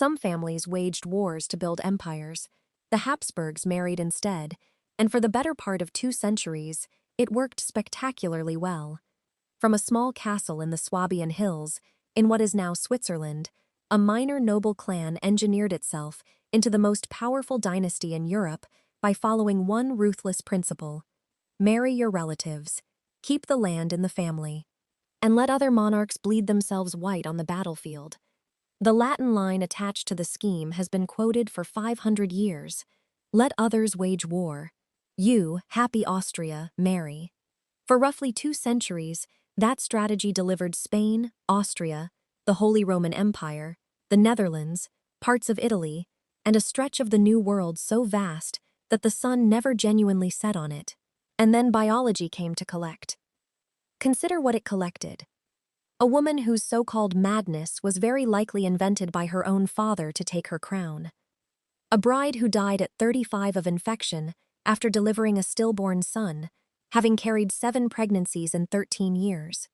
Some families waged wars to build empires. The Habsburgs married instead, and for the better part of 2 centuries, it worked spectacularly well. From a small castle in the Swabian hills, in what is now Switzerland, a minor noble clan engineered itself into the most powerful dynasty in Europe by following one ruthless principle: marry your relatives, keep the land in the family, and let other monarchs bleed themselves white on the battlefield. The Latin line attached to the scheme has been quoted for 500 years. Let others wage war. You, happy Austria, marry. For roughly 2 centuries, that strategy delivered Spain, Austria, the Holy Roman Empire, the Netherlands, parts of Italy, and a stretch of the New World so vast that the sun never genuinely set on it. And then biology came to collect. Consider what it collected. A woman whose so-called madness was very likely invented by her own father to take her crown. A bride who died at 35 of infection after delivering a stillborn son, having carried 7 pregnancies in 13 years.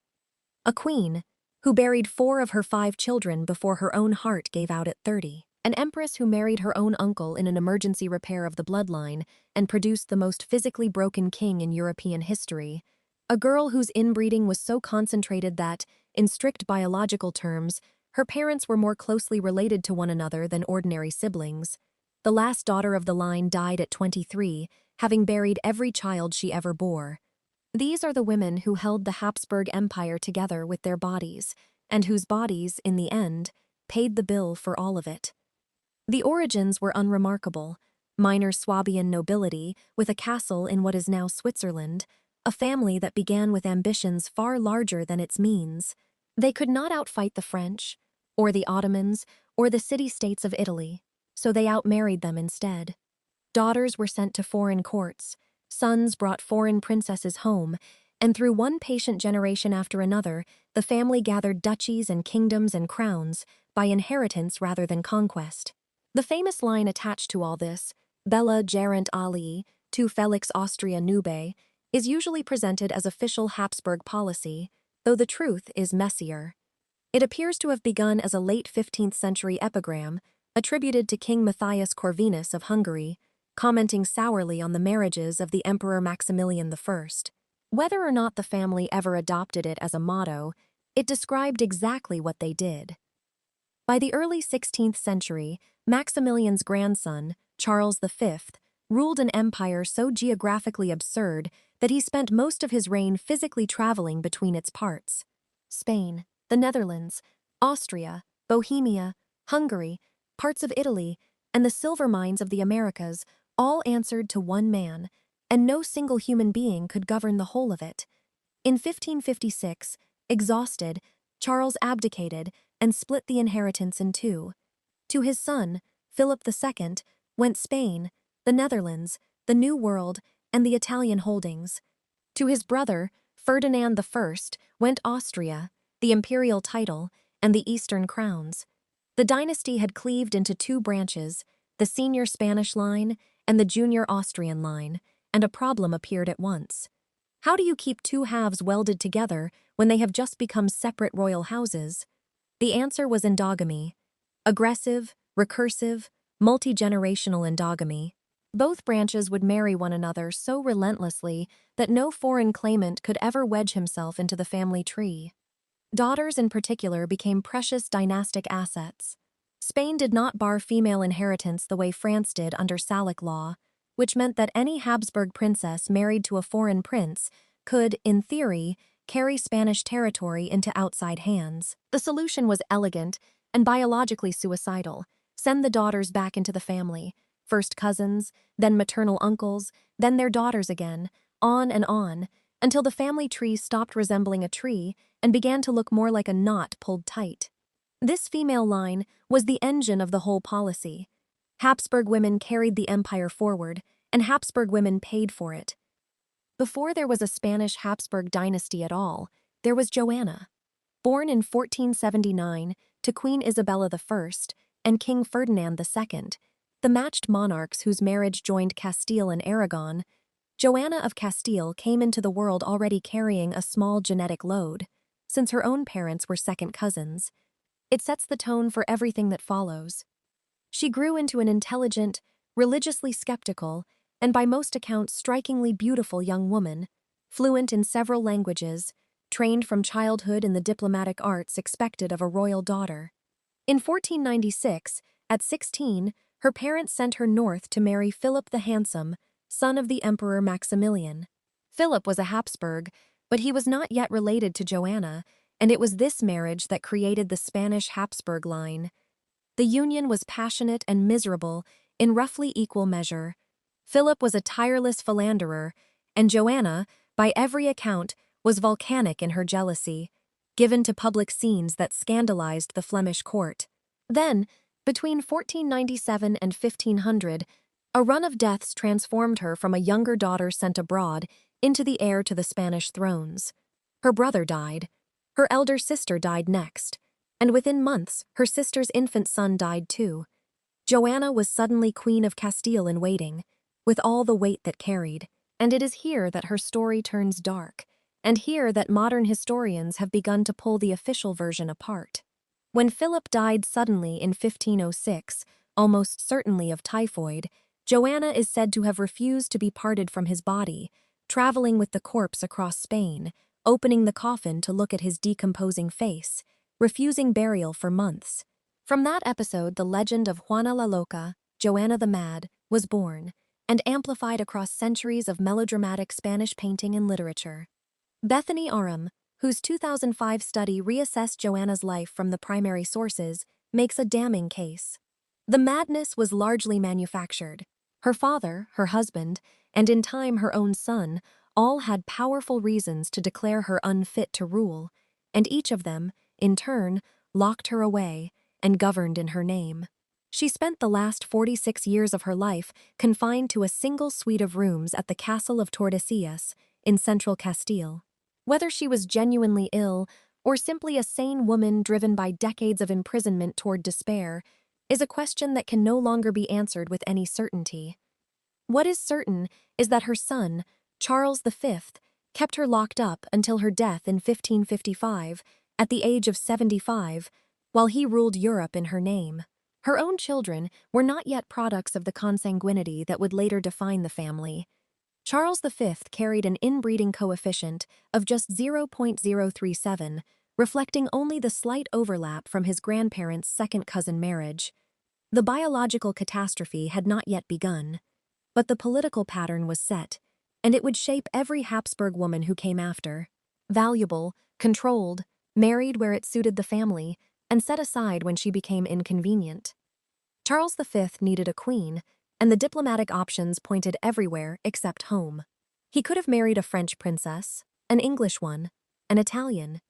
A queen who buried 4 of her 5 children before her own heart gave out at 30. An empress who married her own uncle in an emergency repair of the bloodline and produced the most physically broken king in European history. A girl whose inbreeding was so concentrated that, in strict biological terms, her parents were more closely related to one another than ordinary siblings. The last daughter of the line died at 23, having buried every child she ever bore. These are the women who held the Habsburg Empire together with their bodies, and whose bodies, in the end, paid the bill for all of it. The origins were unremarkable: minor Swabian nobility with a castle in what is now Switzerland, a family that began with ambitions far larger than its means. They could not outfight the French, or the Ottomans, or the city-states of Italy, so they outmarried them instead. Daughters were sent to foreign courts, sons brought foreign princesses home, and through one patient generation after another, the family gathered duchies and kingdoms and crowns by inheritance rather than conquest. The famous line attached to all this, Bella gerent Ali, tu Felix Austria nube, is usually presented as official Habsburg policy, though the truth is messier. It appears to have begun as a late 15th century epigram attributed to King Matthias Corvinus of Hungary, commenting sourly on the marriages of the Emperor Maximilian I. Whether or not the family ever adopted it as a motto, it described exactly what they did. By the early 16th century, Maximilian's grandson, Charles V, ruled an empire so geographically absurd that he spent most of his reign physically traveling between its parts. Spain, the Netherlands, Austria, Bohemia, Hungary, parts of Italy, and the silver mines of the Americas all answered to one man, and no single human being could govern the whole of it. In 1556, exhausted, Charles abdicated and split the inheritance in 2. To his son, Philip II, went Spain, the Netherlands, the New World, and the Italian holdings. To his brother, Ferdinand I, went Austria, the imperial title, and the Eastern crowns. The dynasty had cleaved into 2 branches, the senior Spanish line and the junior Austrian line, and a problem appeared at once. How do you keep 2 halves welded together when they have just become separate royal houses? The answer was endogamy. Aggressive, recursive, multi-generational endogamy. Both branches would marry one another so relentlessly that no foreign claimant could ever wedge himself into the family tree. Daughters in particular became precious dynastic assets. Spain did not bar female inheritance the way France did under Salic law, which meant that any Habsburg princess married to a foreign prince could, in theory, carry Spanish territory into outside hands. The solution was elegant and biologically suicidal: send the daughters back into the family, first cousins, then maternal uncles, then their daughters again, on, until the family tree stopped resembling a tree and began to look more like a knot pulled tight. This female line was the engine of the whole policy. Habsburg women carried the empire forward, and Habsburg women paid for it. Before there was a Spanish Habsburg dynasty at all, there was Joanna. Born in 1479 to Queen Isabella I and King Ferdinand II, the matched monarchs whose marriage joined Castile and Aragon, Joanna of Castile came into the world already carrying a small genetic load, since her own parents were second cousins. It sets the tone for everything that follows. She grew into an intelligent, religiously skeptical, and by most accounts strikingly beautiful young woman, fluent in several languages, trained from childhood in the diplomatic arts expected of a royal daughter. In 1496, at 16, her parents sent her north to marry Philip the Handsome, son of the Emperor Maximilian. Philip was a Habsburg, but he was not yet related to Joanna, and it was this marriage that created the Spanish Habsburg line. The union was passionate and miserable in roughly equal measure. Philip was a tireless philanderer, and Joanna, by every account, was volcanic in her jealousy, given to public scenes that scandalized the Flemish court. Then, between 1497 and 1500, a run of deaths transformed her from a younger daughter sent abroad into the heir to the Spanish thrones. Her brother died. Her elder sister died next, and within months her sister's infant son died too. Joanna was suddenly Queen of Castile in waiting, with all the weight that carried, and it is here that her story turns dark, and here that modern historians have begun to pull the official version apart. When Philip died suddenly in 1506, almost certainly of typhoid, Joanna is said to have refused to be parted from his body, traveling with the corpse across Spain, opening the coffin to look at his decomposing face, refusing burial for months. From that episode, the legend of Juana la Loca, Joanna the Mad, was born, and amplified across centuries of melodramatic Spanish painting and literature. Bethany Aram, whose 2005 study reassessed Joanna's life from the primary sources, makes a damning case. The madness was largely manufactured. Her father, her husband, and in time her own son, all had powerful reasons to declare her unfit to rule, and each of them, in turn, locked her away and governed in her name. She spent the last 46 years of her life confined to a single suite of rooms at the castle of Tordesillas in central Castile. Whether she was genuinely ill or simply a sane woman driven by decades of imprisonment toward despair is a question that can no longer be answered with any certainty. What is certain is that her son, Charles V, kept her locked up until her death in 1555, at the age of 75, while he ruled Europe in her name. Her own children were not yet products of the consanguinity that would later define the family. Charles V carried an inbreeding coefficient of just 0.037, reflecting only the slight overlap from his grandparents' second cousin marriage. The biological catastrophe had not yet begun, but the political pattern was set, and it would shape every Habsburg woman who came after. Valuable, controlled, married where it suited the family, and set aside when she became inconvenient. Charles V needed a queen, and the diplomatic options pointed everywhere except home. He could have married a French princess, an English one, an Italian.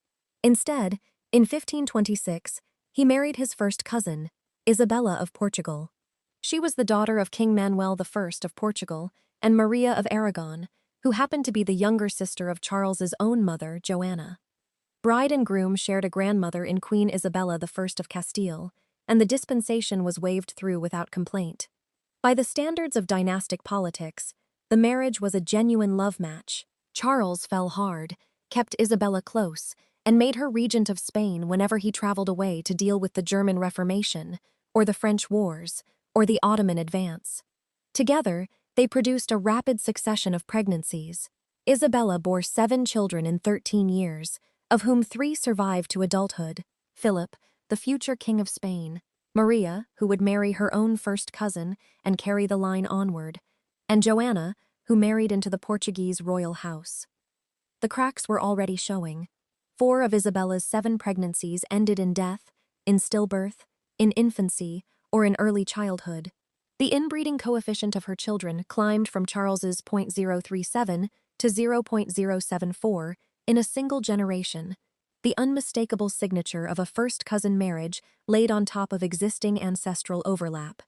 Instead, in 1526, he married his first cousin, Isabella of Portugal. She was the daughter of King Manuel I of Portugal and Maria of Aragon, who happened to be the younger sister of Charles's own mother, Joanna. Bride and groom shared a grandmother in Queen Isabella I of Castile, and the dispensation was waved through without complaint. By the standards of dynastic politics, the marriage was a genuine love match. Charles fell hard, kept Isabella close, and made her regent of Spain whenever he traveled away to deal with the German Reformation, or the French Wars, or the Ottoman advance. Together, they produced a rapid succession of pregnancies. Isabella bore 7 children in 13 years, of whom 3 survived to adulthood: Philip, the future King of Spain; Maria, who would marry her own first cousin and carry the line onward; and Joanna, who married into the Portuguese royal house. The cracks were already showing. 4 of Isabella's 7 pregnancies ended in death, in stillbirth, in infancy, or in early childhood. The inbreeding coefficient of her children climbed from Charles's 0.037 to 0.074 in a single generation, the unmistakable signature of a first-cousin marriage laid on top of existing ancestral overlap.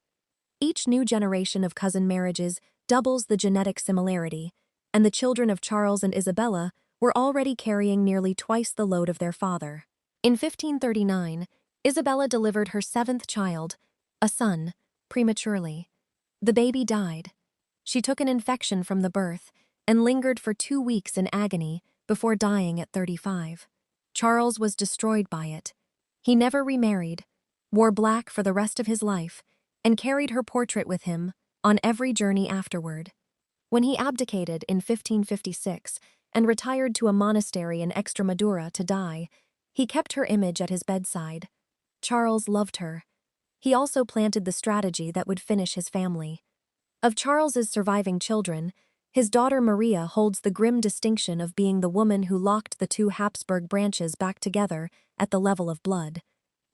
Each new generation of cousin marriages doubles the genetic similarity, and the children of Charles and Isabella were already carrying nearly twice the load of their father. In 1539, Isabella delivered her 7th child, a son, prematurely. The baby died. She took an infection from the birth and lingered for 2 weeks in agony before dying at 35. Charles was destroyed by it. He never remarried, wore black for the rest of his life, and carried her portrait with him on every journey afterward. When he abdicated in 1556 and retired to a monastery in Extremadura to die, he kept her image at his bedside. Charles loved her. He also planted the strategy that would finish his family. Of Charles's surviving children, his daughter Maria holds the grim distinction of being the woman who locked the two Habsburg branches back together at the level of blood.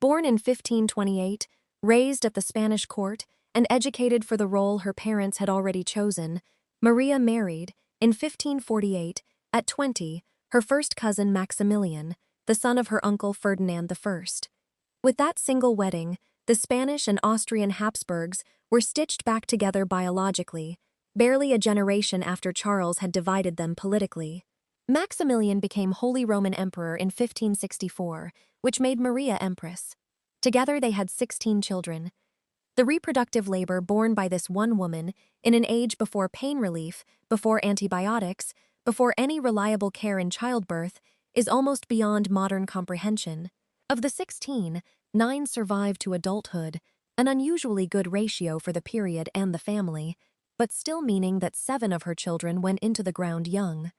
Born in 1528, raised at the Spanish court, and educated for the role her parents had already chosen, Maria married, in 1548, at 20, her first cousin Maximilian, the son of her uncle Ferdinand I. With that single wedding, the Spanish and Austrian Habsburgs were stitched back together biologically, barely a generation after Charles had divided them politically. Maximilian became Holy Roman Emperor in 1564, which made Maria empress. Together they had 16 children. The reproductive labor borne by this one woman, in an age before pain relief, before antibiotics, before any reliable care in childbirth, is almost beyond modern comprehension. Of the 16, 9 survived to adulthood, an unusually good ratio for the period and the family, but still meaning that 7 of her children went into the ground young.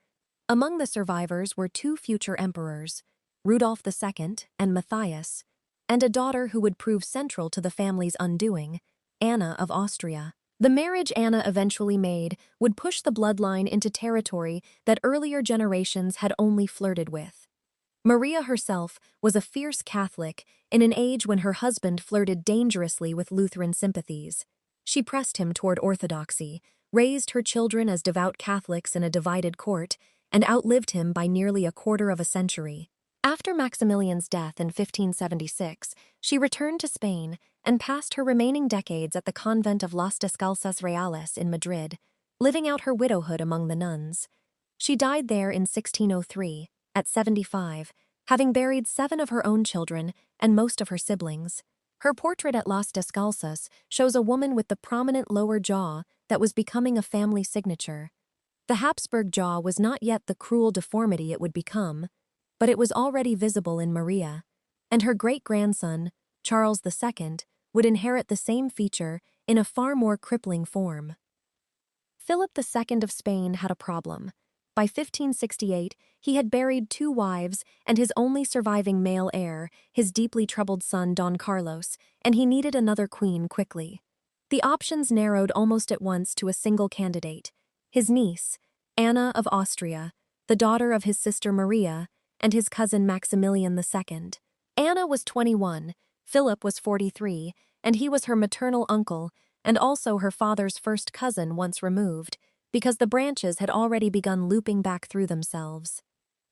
Among the survivors were 2 future emperors, Rudolph II and Matthias, and a daughter who would prove central to the family's undoing, Anna of Austria. The marriage Anna eventually made would push the bloodline into territory that earlier generations had only flirted with. Maria herself was a fierce Catholic in an age when her husband flirted dangerously with Lutheran sympathies. She pressed him toward orthodoxy, raised her children as devout Catholics in a divided court, and outlived him by nearly a quarter of a century. After Maximilian's death in 1576, she returned to Spain and passed her remaining decades at the convent of Las Descalzas Reales in Madrid, living out her widowhood among the nuns. She died there in 1603, at 75, having buried 7 of her own children and most of her siblings. Her portrait at Las Descalzas shows a woman with the prominent lower jaw that was becoming a family signature. The Habsburg jaw was not yet the cruel deformity it would become, but it was already visible in Maria, and her great-grandson, Charles II, would inherit the same feature in a far more crippling form. Philip II of Spain had a problem. By 1568, he had buried 2 wives and his only surviving male heir, his deeply troubled son Don Carlos, and he needed another queen quickly. The options narrowed almost at once to a single candidate, his niece, Anna of Austria, the daughter of his sister Maria, and his cousin Maximilian II. Anna was 21, Philip was 43, and he was her maternal uncle and also her father's first cousin once removed, because the branches had already begun looping back through themselves.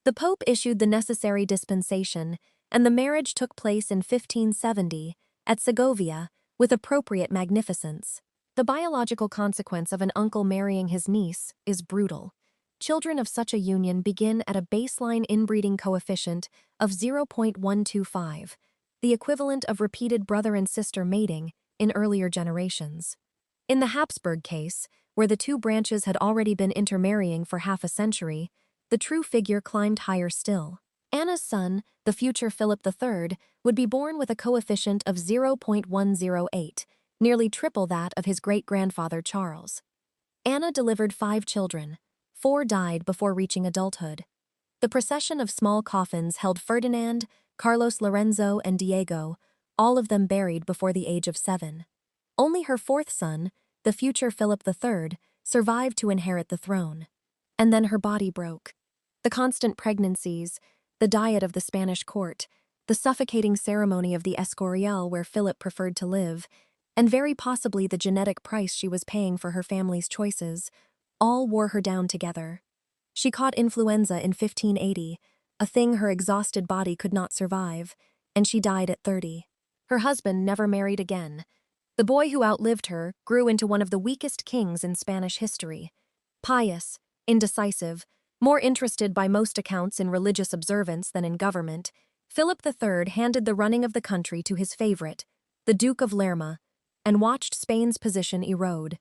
The Pope issued the necessary dispensation, and the marriage took place in 1570, at Segovia, with appropriate magnificence. The biological consequence of an uncle marrying his niece is brutal. Children of such a union begin at a baseline inbreeding coefficient of 0.125, the equivalent of repeated brother and sister mating in earlier generations. In the Habsburg case, where the 2 branches had already been intermarrying for half a century, the true figure climbed higher still. Anna's son, the future Philip III, would be born with a coefficient of 0.108, nearly triple that of his great-grandfather Charles. Anna delivered 5 children. 4 died before reaching adulthood. The procession of small coffins held Ferdinand, Carlos Lorenzo, and Diego, all of them buried before the age of 7. Only her 4th son, the future Philip III, survived to inherit the throne. And then her body broke. The constant pregnancies, the diet of the Spanish court, the suffocating ceremony of the Escorial where Philip preferred to live, and very possibly the genetic price she was paying for her family's choices, all wore her down together. She caught influenza in 1580, a thing her exhausted body could not survive, and she died at 30. Her husband never married again. The boy who outlived her grew into one of the weakest kings in Spanish history. Pious, indecisive, more interested by most accounts in religious observance than in government, Philip III handed the running of the country to his favorite, the Duke of Lerma, and watched Spain's position erode.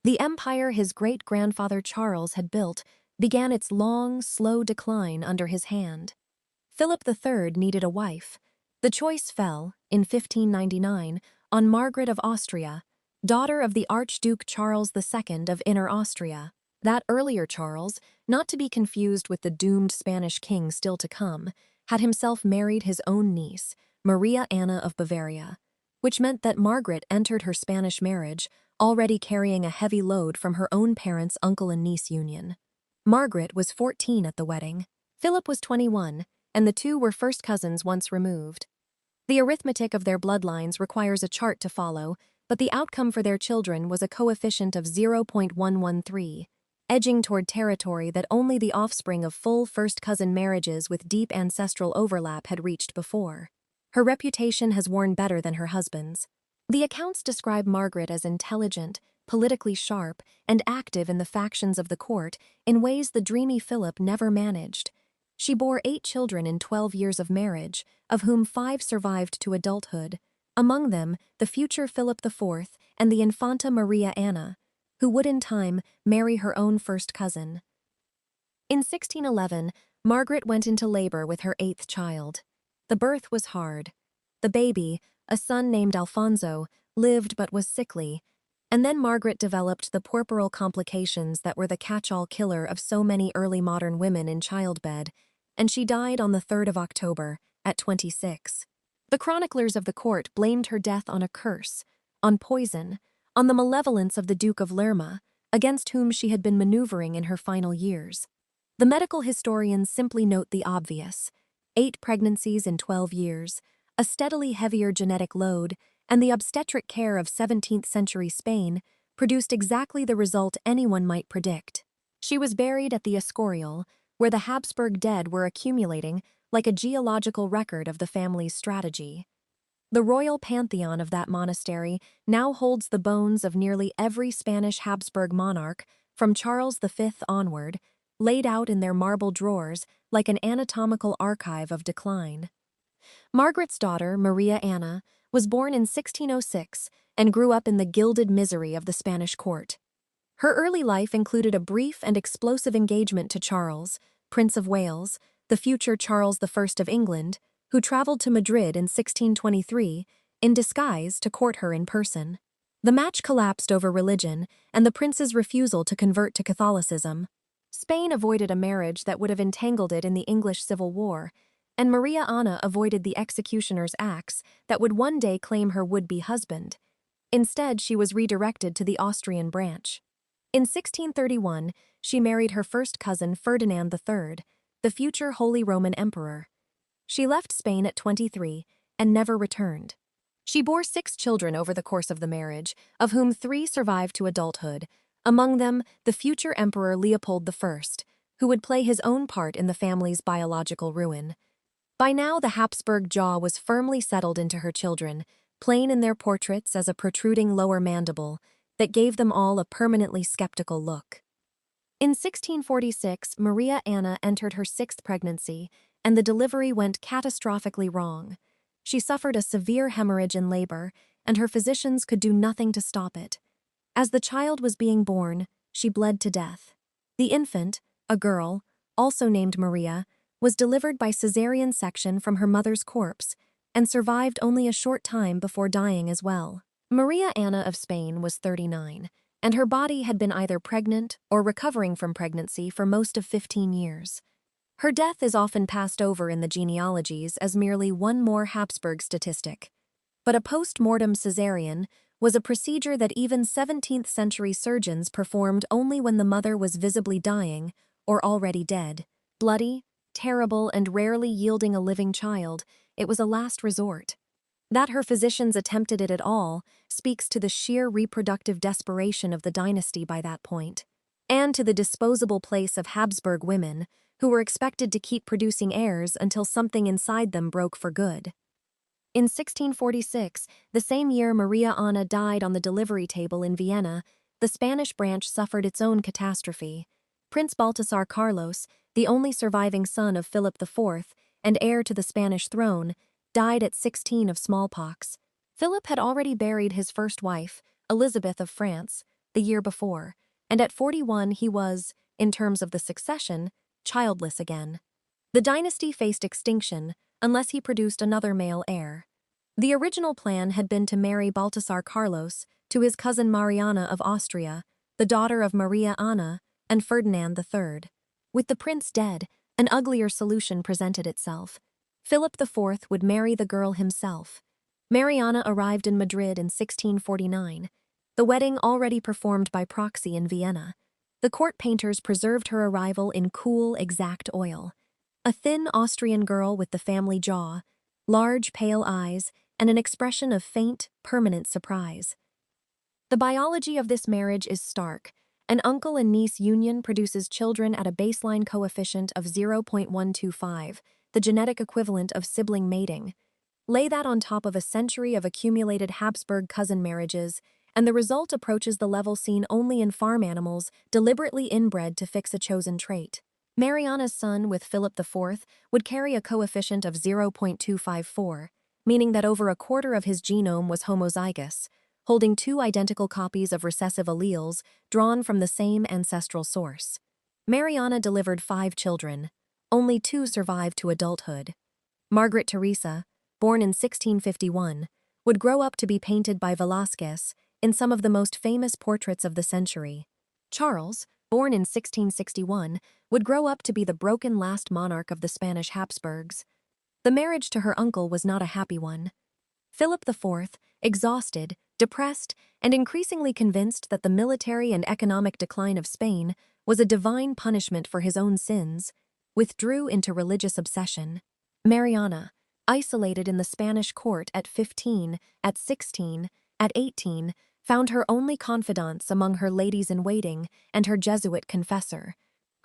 The empire his great-grandfather Charles had built began its long, slow decline under his hand. Philip III needed a wife. The choice fell, in 1599, on Margaret of Austria, daughter of the Archduke Charles II of Inner Austria. That earlier Charles, not to be confused with the doomed Spanish king still to come, had himself married his own niece, Maria Anna of Bavaria, which meant that Margaret entered her Spanish marriage already carrying a heavy load from her own parents' uncle and niece union. Margaret was 14 at the wedding. Philip was 21, and the two were first cousins once removed. The arithmetic of their bloodlines requires a chart to follow, but the outcome for their children was a coefficient of 0.113, edging toward territory that only the offspring of full first-cousin marriages with deep ancestral overlap had reached before. Her reputation has worn better than her husband's. The accounts describe Margaret as intelligent, politically sharp, and active in the factions of the court in ways the dreamy Philip never managed. She bore 8 children in 12 years of marriage, of whom 5 survived to adulthood, among them the future Philip IV and the Infanta Maria Anna, who would in time marry her own first cousin. In 1611, Margaret went into labor with her 8th child. The birth was hard. The baby, a son named Alfonso, lived but was sickly, and then Margaret developed the puerperal complications that were the catch-all killer of so many early modern women in childbed, and she died on the 3rd of October, at 26. The chroniclers of the court blamed her death on a curse, on poison, on the malevolence of the Duke of Lerma, against whom she had been maneuvering in her final years. The medical historians simply note the obvious: 8 pregnancies in 12 years, a steadily heavier genetic load, and the obstetric care of 17th-century Spain produced exactly the result anyone might predict. She was buried at the Escorial, where the Habsburg dead were accumulating like a geological record of the family's strategy. The royal pantheon of that monastery now holds the bones of nearly every Spanish Habsburg monarch, from Charles V onward, laid out in their marble drawers like an anatomical archive of decline. Margaret's daughter, Maria Anna, was born in 1606 and grew up in the gilded misery of the Spanish court. Her early life included a brief and explosive engagement to Charles, Prince of Wales, the future Charles I of England, who traveled to Madrid in 1623 in disguise to court her in person. The match collapsed over religion and the prince's refusal to convert to Catholicism. Spain avoided a marriage that would have entangled it in the English Civil War, and Maria Anna avoided the executioner's axe that would one day claim her would-be husband. Instead, she was redirected to the Austrian branch. In 1631, she married her first cousin Ferdinand III, the future Holy Roman Emperor. She left Spain at 23 and never returned. She bore 6 children over the course of the marriage, of whom 3 survived to adulthood, among them the future Emperor Leopold I, who would play his own part in the family's biological ruin. By now, the Habsburg jaw was firmly settled into her children, plain in their portraits as a protruding lower mandible that gave them all a permanently skeptical look. In 1646, Maria Anna entered her 6th pregnancy, and the delivery went catastrophically wrong. She suffered a severe hemorrhage in labor, and her physicians could do nothing to stop it. As the child was being born, she bled to death. The infant, a girl, also named Maria, was delivered by Caesarean section from her mother's corpse and survived only a short time before dying as well. Maria Anna of Spain was 39, and her body had been either pregnant or recovering from pregnancy for most of 15 years. Her death is often passed over in the genealogies as merely one more Habsburg statistic. But a post-mortem Caesarean was a procedure that even 17th-century surgeons performed only when the mother was visibly dying or already dead. Bloody, terrible, and rarely yielding a living child, it was a last resort. That her physicians attempted it at all speaks to the sheer reproductive desperation of the dynasty by that point, and to the disposable place of Habsburg women, who were expected to keep producing heirs until something inside them broke for good. In 1646, the same year Maria Anna died on the delivery table in Vienna, the Spanish branch suffered its own catastrophe. Prince Baltasar Carlos, the only surviving son of Philip IV and heir to the Spanish throne, died at 16 of smallpox. Philip had already buried his first wife, Elizabeth of France, the year before, and at 41 he was, in terms of the succession, childless again. The dynasty faced extinction unless he produced another male heir. The original plan had been to marry Baltasar Carlos, to his cousin Mariana of Austria, the daughter of Maria Anna and Ferdinand III. With the prince dead, an uglier solution presented itself. Philip IV would marry the girl himself. Mariana arrived in Madrid in 1649, the wedding already performed by proxy in Vienna. The court painters preserved her arrival in cool, exact oil. A thin Austrian girl with the family jaw, large, pale eyes, and an expression of faint, permanent surprise. The biology of this marriage is stark. An uncle and niece union produces children at a baseline coefficient of 0.125, the genetic equivalent of sibling mating. Lay that on top of a century of accumulated Habsburg cousin marriages, and the result approaches the level seen only in farm animals deliberately inbred to fix a chosen trait. Mariana's son with Philip IV would carry a coefficient of 0.254, meaning that over a quarter of his genome was homozygous, holding two identical copies of recessive alleles drawn from the same ancestral source. Mariana delivered 5 children. Only 2 survived to adulthood. Margaret Teresa, born in 1651, would grow up to be painted by Velázquez in some of the most famous portraits of the century. Charles, born in 1661, would grow up to be the broken last monarch of the Spanish Habsburgs. The marriage to her uncle was not a happy one. Philip IV, exhausted, depressed, and increasingly convinced that the military and economic decline of Spain was a divine punishment for his own sins, withdrew into religious obsession. Mariana, isolated in the Spanish court at 15, at 16, at 18, found her only confidants among her ladies-in-waiting and her Jesuit confessor.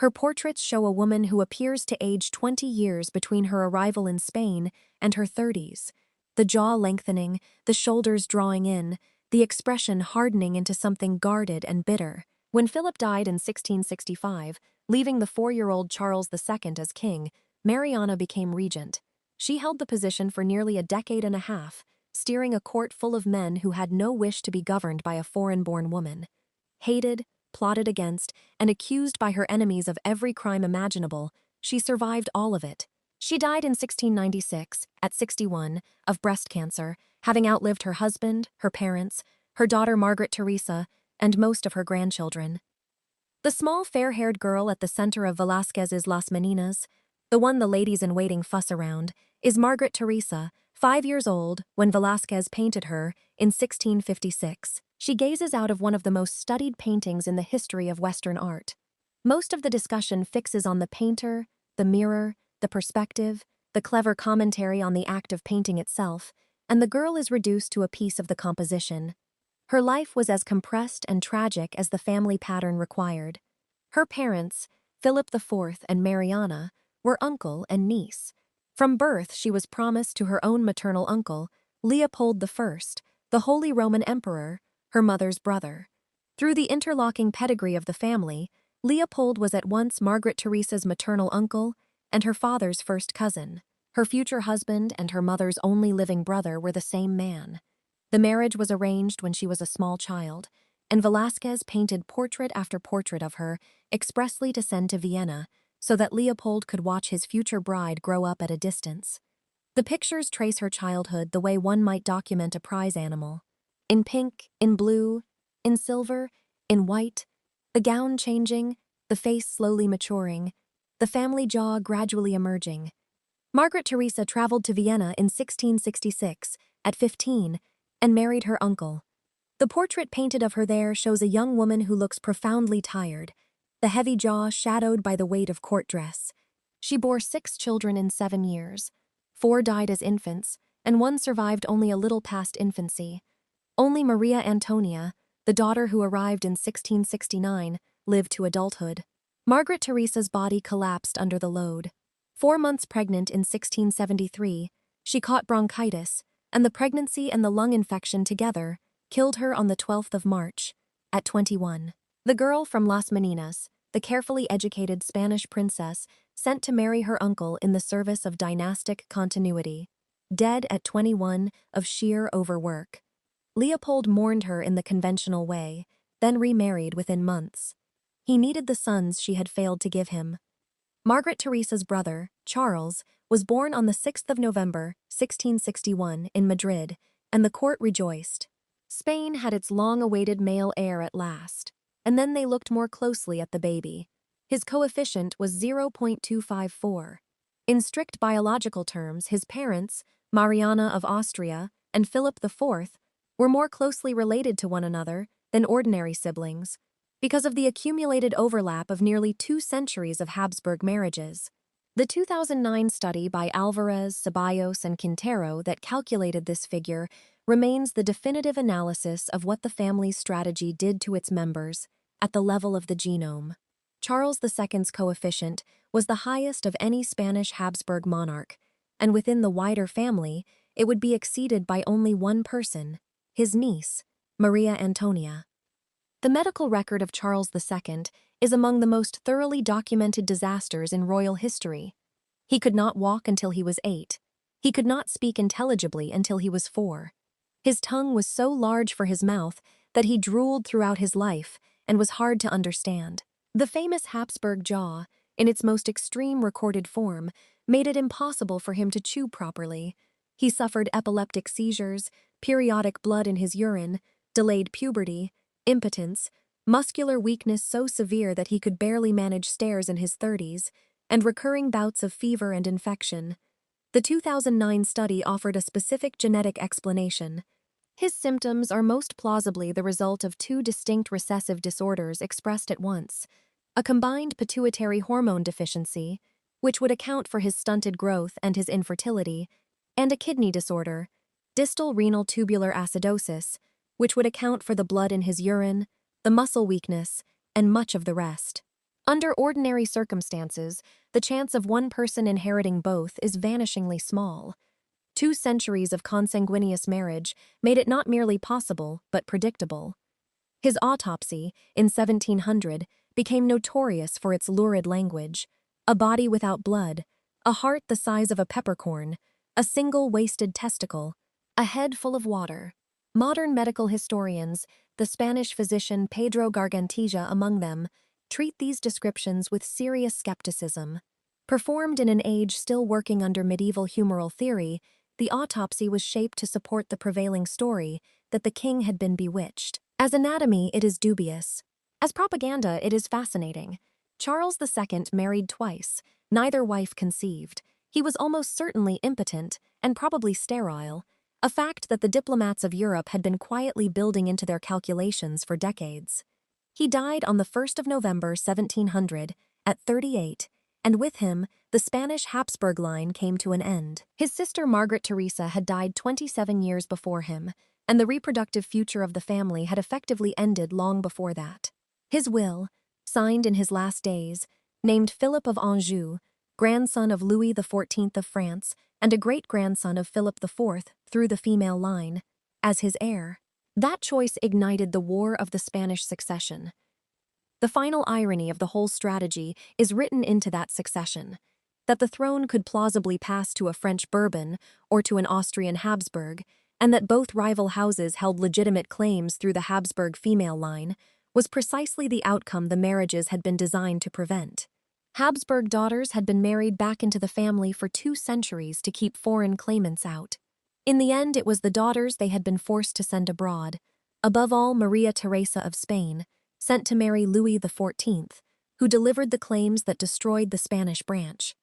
Her portraits show a woman who appears to age 20 years between her arrival in Spain and her 30s. The jaw lengthening, the shoulders drawing in, the expression hardening into something guarded and bitter. When Philip died in 1665, leaving the 4-year-old Charles II as king, Mariana became regent. She held the position for nearly a decade and a half, steering a court full of men who had no wish to be governed by a foreign-born woman. Hated, plotted against, and accused by her enemies of every crime imaginable, she survived all of it. She died in 1696, at 61, of breast cancer, having outlived her husband, her parents, her daughter Margaret Teresa, and most of her grandchildren. The small fair-haired girl at the center of Velázquez's Las Meninas, the one the ladies-in-waiting fuss around, is Margaret Teresa, 5 years old when Velázquez painted her in 1656. She gazes out of one of the most studied paintings in the history of Western art. Most of the discussion fixes on the painter, the mirror, the perspective, the clever commentary on the act of painting itself, and the girl is reduced to a piece of the composition. Her life was as compressed and tragic as the family pattern required. Her parents, Philip IV and Mariana, were uncle and niece. From birth she was promised to her own maternal uncle, Leopold I, the Holy Roman Emperor, her mother's brother. Through the interlocking pedigree of the family, Leopold was at once Margaret Teresa's maternal uncle and her father's first cousin. Her future husband and her mother's only living brother were the same man. The marriage was arranged when she was a small child, and Velázquez painted portrait after portrait of her expressly to send to Vienna so that Leopold could watch his future bride grow up at a distance. The pictures trace her childhood the way one might document a prize animal. In pink, in blue, in silver, in white, the gown changing, the face slowly maturing, the family jaw gradually emerging. Margaret Teresa traveled to Vienna in 1666, at 15, and married her uncle. The portrait painted of her there shows a young woman who looks profoundly tired, the heavy jaw shadowed by the weight of court dress. She bore 6 children in 7 years. 4 died as infants, and 1 survived only a little past infancy. Only Maria Antonia, the daughter who arrived in 1669, lived to adulthood. Margaret Teresa's body collapsed under the load. 4 months pregnant in 1673, she caught bronchitis, and the pregnancy and the lung infection together killed her on the 12th of March, at 21. The girl from Las Meninas, the carefully educated Spanish princess sent to marry her uncle in the service of dynastic continuity, dead at 21 of sheer overwork. Leopold mourned her in the conventional way, then remarried within months. He needed the sons she had failed to give him. Margaret Teresa's brother, Charles, was born on the 6th of November, 1661, in Madrid, and the court rejoiced. Spain had its long-awaited male heir at last, and then they looked more closely at the baby. His coefficient was 0.254. In strict biological terms, his parents, Mariana of Austria and Philip IV, were more closely related to one another than ordinary siblings, because of the accumulated overlap of nearly 2 centuries of Habsburg marriages. The 2009 study by Alvarez, Ceballos, and Quintero that calculated this figure remains the definitive analysis of what the family's strategy did to its members at the level of the genome. Charles II's coefficient was the highest of any Spanish Habsburg monarch, and within the wider family, it would be exceeded by only one person, his niece, Maria Antonia. The medical record of Charles II is among the most thoroughly documented disasters in royal history. He could not walk until he was 8. He could not speak intelligibly until he was 4. His tongue was so large for his mouth that he drooled throughout his life and was hard to understand. The famous Habsburg jaw, in its most extreme recorded form, made it impossible for him to chew properly. He suffered epileptic seizures, periodic blood in his urine, delayed puberty, impotence, muscular weakness so severe that he could barely manage stairs in his 30s, and recurring bouts of fever and infection. The 2009 study offered a specific genetic explanation. His symptoms are most plausibly the result of 2 distinct recessive disorders expressed at once: a combined pituitary hormone deficiency, which would account for his stunted growth and his infertility, and a kidney disorder, distal renal tubular acidosis, which would account for the blood in his urine, the muscle weakness, and much of the rest. Under ordinary circumstances, the chance of one person inheriting both is vanishingly small. 2 centuries of consanguineous marriage made it not merely possible, but predictable. His autopsy, in 1700, became notorious for its lurid language: a body without blood, a heart the size of a peppercorn, a single wasted testicle, a head full of water. Modern medical historians, the Spanish physician Pedro Gargantilla among them, treat these descriptions with serious skepticism. Performed in an age still working under medieval humoral theory, the autopsy was shaped to support the prevailing story that the king had been bewitched. As anatomy, it is dubious. As propaganda, it is fascinating. Charles II married twice. Neither wife conceived. He was almost certainly impotent and probably sterile, a fact that the diplomats of Europe had been quietly building into their calculations for decades. He died on the 1st of November 1700, at 38, and with him, the Spanish Habsburg line came to an end. His sister Margaret Teresa had died 27 years before him, and the reproductive future of the family had effectively ended long before that. His will, signed in his last days, named Philip of Anjou, grandson of Louis XIV of France and a great-grandson of Philip IV through the female line, as his heir. That choice ignited the War of the Spanish Succession. The final irony of the whole strategy is written into that succession: that the throne could plausibly pass to a French Bourbon or to an Austrian Habsburg, and that both rival houses held legitimate claims through the Habsburg female line, was precisely the outcome the marriages had been designed to prevent. Habsburg daughters had been married back into the family for 2 centuries to keep foreign claimants out. In the end, it was the daughters they had been forced to send abroad, above all Maria Theresa of Spain, sent to marry Louis XIV, who delivered the claims that destroyed the Spanish branch.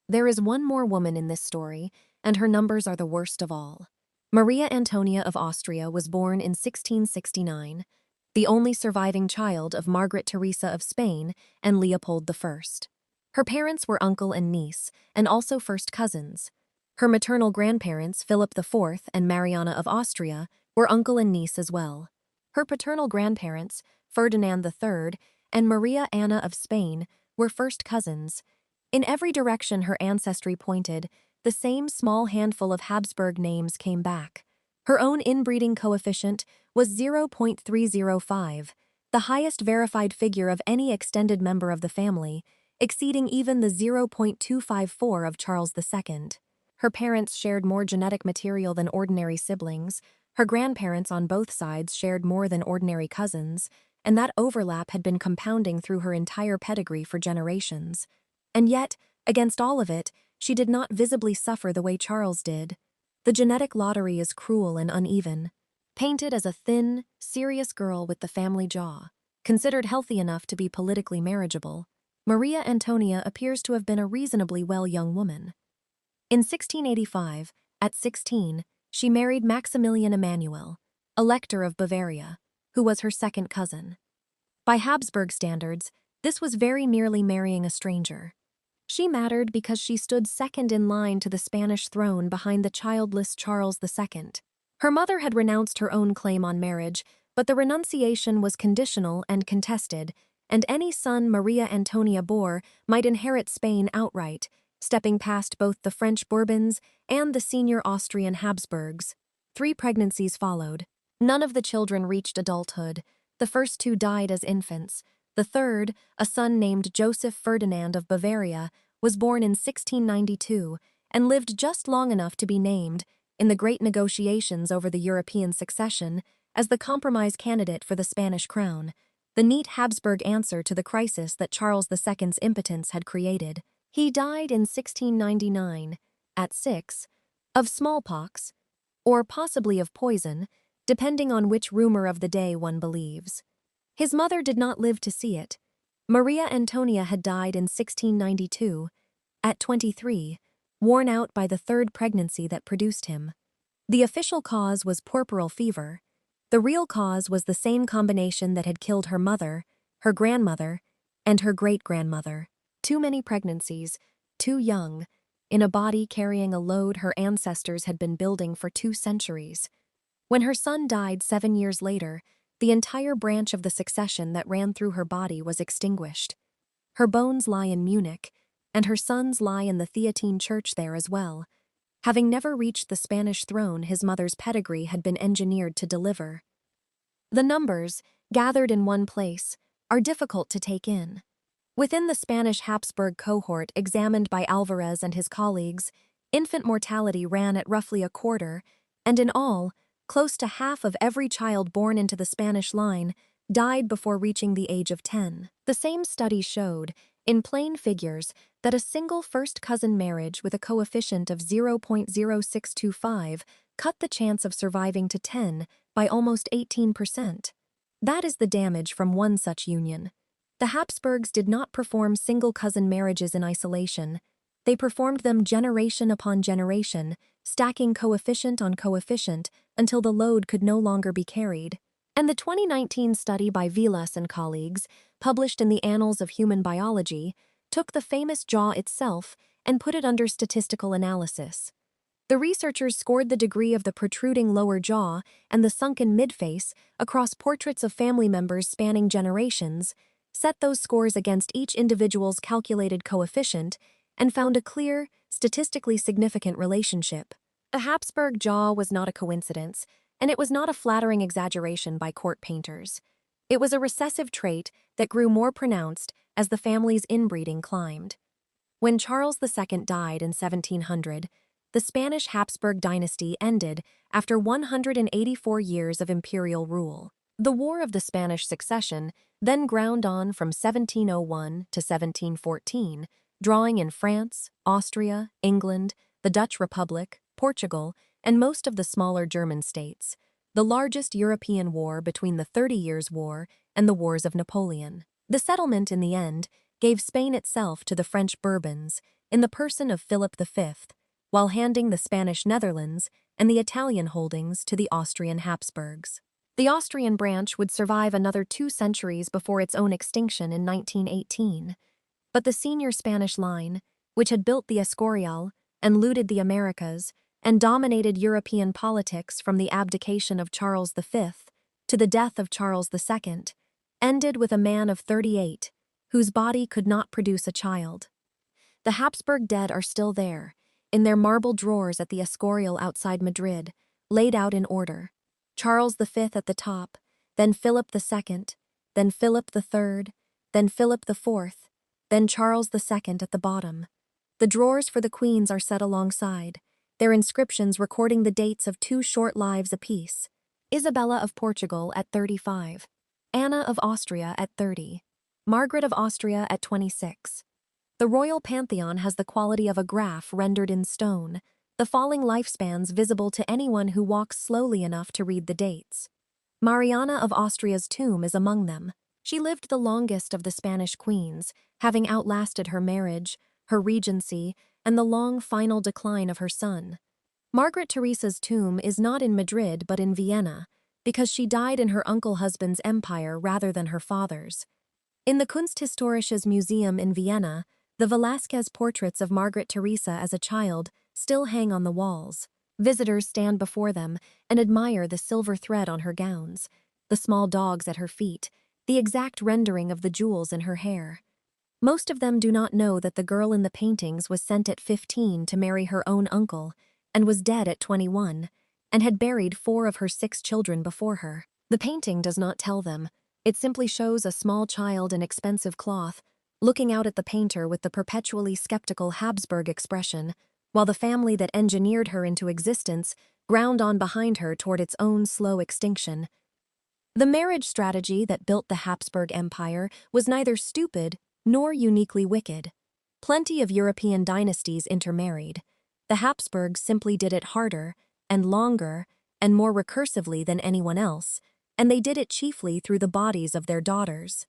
There is one more woman in this story, and her numbers are the worst of all. Maria Antonia of Austria was born in 1669, the only surviving child of Margaret Theresa of Spain and Leopold I. Her parents were uncle and niece, and also first cousins. Her maternal grandparents, Philip IV and Mariana of Austria, were uncle and niece as well. Her paternal grandparents, Ferdinand III and Maria Anna of Spain, were first cousins. In every direction her ancestry pointed, the same small handful of Habsburg names came back. Her own inbreeding coefficient was 0.305, the highest verified figure of any extended member of the family, exceeding even the 0.254 of Charles II. Her parents shared more genetic material than ordinary siblings, her grandparents on both sides shared more than ordinary cousins, and that overlap had been compounding through her entire pedigree for generations. And yet, against all of it, she did not visibly suffer the way Charles did. The genetic lottery is cruel and uneven. Painted as a thin, serious girl with the family jaw, considered healthy enough to be politically marriageable, Maria Antonia appears to have been a reasonably well young woman. In 1685, at 16, she married Maximilian Emanuel, Elector of Bavaria, who was her second cousin. By Habsburg standards, this was very nearly marrying a stranger. She mattered because she stood second in line to the Spanish throne behind the childless Charles II. Her mother had renounced her own claim on marriage, but the renunciation was conditional and contested, and any son Maria Antonia bore might inherit Spain outright, stepping past both the French Bourbons and the senior Austrian Habsburgs. 3 pregnancies followed. None of the children reached adulthood. The first 2 died as infants. The third, a son named Joseph Ferdinand of Bavaria, was born in 1692 and lived just long enough to be named, in the great negotiations over the European succession, as the compromise candidate for the Spanish crown, the neat Habsburg answer to the crisis that Charles II's impotence had created. He died in 1699, at 6, of smallpox, or possibly of poison, depending on which rumor of the day one believes. His mother did not live to see it. Maria Antonia had died in 1692, at 23, worn out by the 3rd pregnancy that produced him. The official cause was puerperal fever. The real cause was the same combination that had killed her mother, her grandmother, and her great-grandmother. Too many pregnancies, too young, in a body carrying a load her ancestors had been building for 2 centuries. When her son died 7 years later, the entire branch of the succession that ran through her body was extinguished. Her bones lie in Munich, and her son's lie in the Theatine church there as well. Having never reached the Spanish throne his mother's pedigree had been engineered to deliver. The numbers, gathered in one place, are difficult to take in. Within the Spanish Habsburg cohort examined by Alvarez and his colleagues, infant mortality ran at roughly a quarter, and in all, close to half of every child born into the Spanish line died before reaching the age of 10. The same study showed, in plain figures, that a single first-cousin marriage with a coefficient of 0.0625 cut the chance of surviving to 10 by almost 18%. That is the damage from one such union. The Habsburgs did not perform single-cousin marriages in isolation. They performed them generation upon generation, stacking coefficient on coefficient until the load could no longer be carried. And the 2019 study by Vilas and colleagues, published in the Annals of Human Biology, took the famous jaw itself and put it under statistical analysis. The researchers scored the degree of the protruding lower jaw and the sunken midface across portraits of family members spanning generations, set those scores against each individual's calculated coefficient, and found a clear, statistically significant relationship. The Habsburg jaw was not a coincidence, and it was not a flattering exaggeration by court painters. It was a recessive trait that grew more pronounced as the family's inbreeding climbed. When Charles II died in 1700, the Spanish Habsburg dynasty ended after 184 years of imperial rule. The War of the Spanish Succession then ground on from 1701 to 1714, drawing in France, Austria, England, the Dutch Republic, Portugal, and most of the smaller German states, the largest European war between the 30 Years' War and the Wars of Napoleon. The settlement, in the end, gave Spain itself to the French Bourbons in the person of Philip V, while handing the Spanish Netherlands and the Italian holdings to the Austrian Habsburgs. The Austrian branch would survive another 2 centuries before its own extinction in 1918, but the senior Spanish line, which had built the Escorial and looted the Americas and dominated European politics from the abdication of Charles V to the death of Charles II, ended with a man of 38 whose body could not produce a child. The Habsburg dead are still there, in their marble drawers at the Escorial outside Madrid, laid out in order. Charles V at the top, then Philip II, then Philip III, then Philip IV, then Charles II at the bottom. The drawers for the queens are set alongside, their inscriptions recording the dates of 2 short lives apiece: Isabella of Portugal at 35, Anna of Austria at 30, Margaret of Austria at 26. The royal pantheon has the quality of a graph rendered in stone, the falling lifespans visible to anyone who walks slowly enough to read the dates. Mariana of Austria's tomb is among them. She lived the longest of the Spanish queens, having outlasted her marriage, her regency, and the long final decline of her son. Margaret Teresa's tomb is not in Madrid but in Vienna, because she died in her uncle-husband's empire rather than her father's. In the Kunsthistorisches Museum in Vienna, the Velázquez portraits of Margaret Teresa as a child still hang on the walls. Visitors stand before them and admire the silver thread on her gowns, the small dogs at her feet, the exact rendering of the jewels in her hair. Most of them do not know that the girl in the paintings was sent at 15 to marry her own uncle and was dead at 21, and had buried 4 of her 6 children before her. The painting does not tell them. It simply shows a small child in expensive cloth, looking out at the painter with the perpetually skeptical Habsburg expression, while the family that engineered her into existence ground on behind her toward its own slow extinction. The marriage strategy that built the Habsburg Empire was neither stupid nor uniquely wicked. Plenty of European dynasties intermarried. The Habsburgs simply did it harder and longer and more recursively than anyone else, and they did it chiefly through the bodies of their daughters.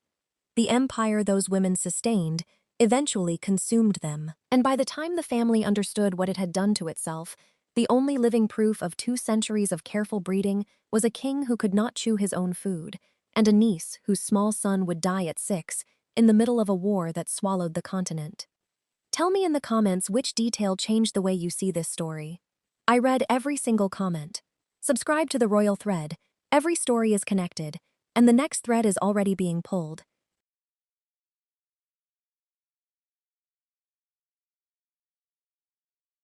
The empire those women sustained eventually consumed them, and by the time the family understood what it had done to itself, the only living proof of 2 centuries of careful breeding was a king who could not chew his own food, and a niece whose small son would die at 6 in the middle of a war that swallowed the continent. Tell me in the comments which detail changed the way you see this story. I read every single comment. Subscribe to the Royal Thread. Every story is connected, and the next thread is already being pulled.